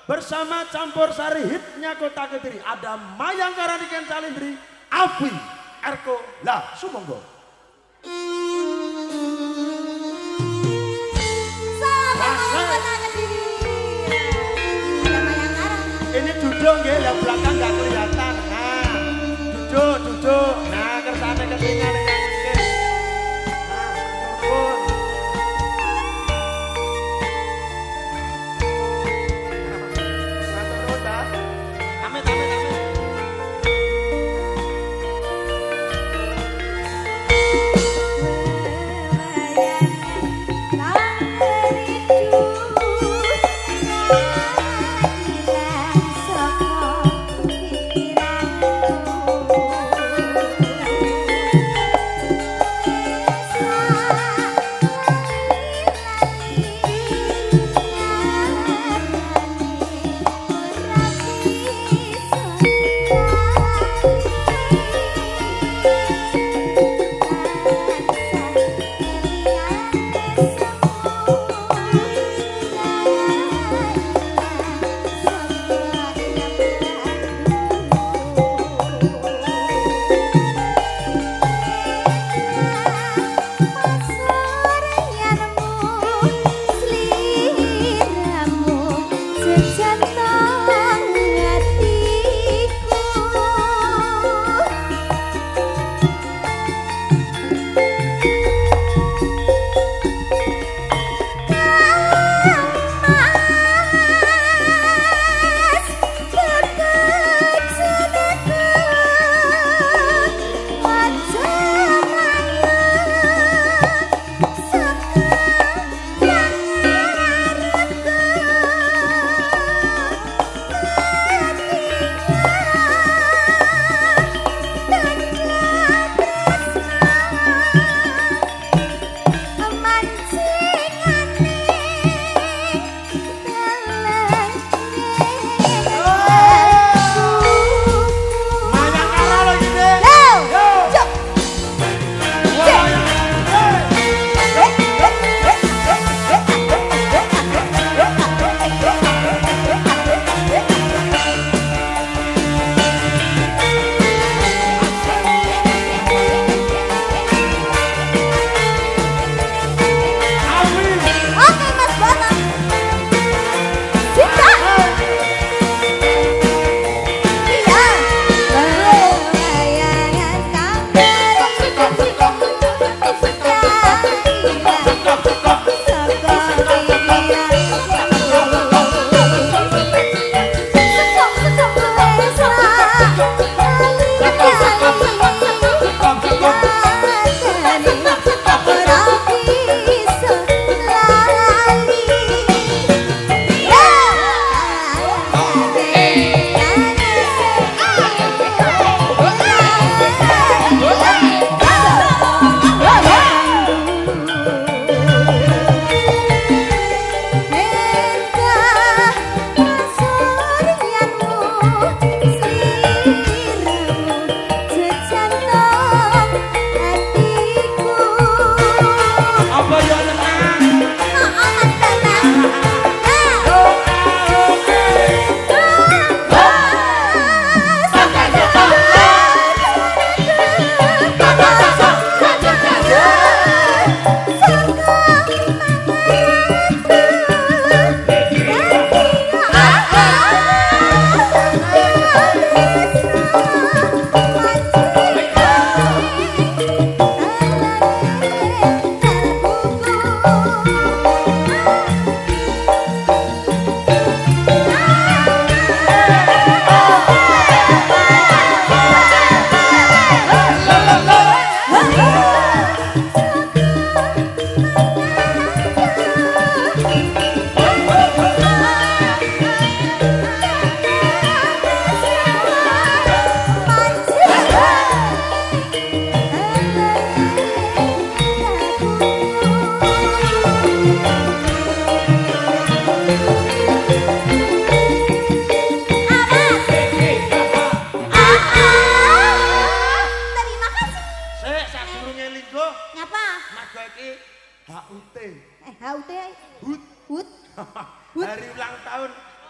bersama campur sari hitnya Kota Kediri ada Mayang Karaniken Calindri, Avi Erko lah sumonggo. Ini duduk nggih, yang belakang nggak kelihatan. Nah, duduk. Nah, kersane ketingan yang mungkin. Nah, turun. Nah, turun dah. Amit.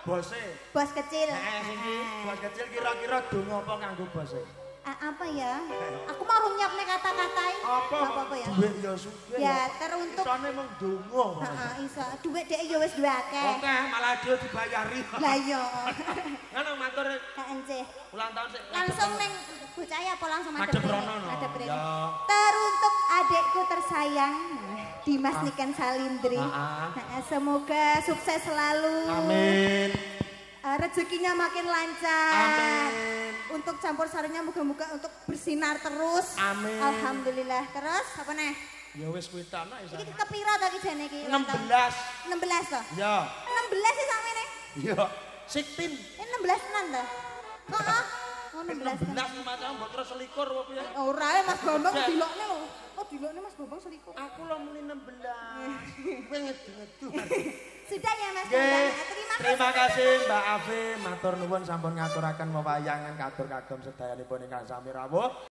bose. Bos kecil. Iki bos kecil kira-kira donga apa kanggo bose? Apa ya? Aku mau nyiapne kata-katain. Apa ya? Duit ya sugih. Ya, teruntuk. Isone mung donga. Heeh, iso. Duit dhek ya wis duwe akeh. Oke, malah dia dibayari. Lah iya. Ngono matur. Heeh, Ulang tahun sik. langsung neng bocah apa langsung madhep rono. Madhep rene. Teruntuk adekku tersayang Dimas Niken Salindri. Semoga sukses selalu. Amin. Rezekinya makin lancar. Amin. Untuk campur sarinya moga-moga untuk bersinar terus. Amin. Alhamdulillah. Terus apa nih? Ya wis kuwi ta nek. Iki kepira ta iki jane iki? 16. 16 to? Ya. 16 sih samene. Ya. Siktin. Ini 16 tenan to? Heeh. Oh 16. 16 macam mbok terus selikur apa piye? Ora ya Mas Bambang dilokne lho. Oh dilokne Mas Bambang selikur. Aku lho muni 16. Kowe ngedu-ngedu. Sudah ya Mas Bambang. Terima kasih Mbak Afi, matur nuwun sampun ngaturaken wewayangan katur kagem sedayanipun ingkang sami rawuh.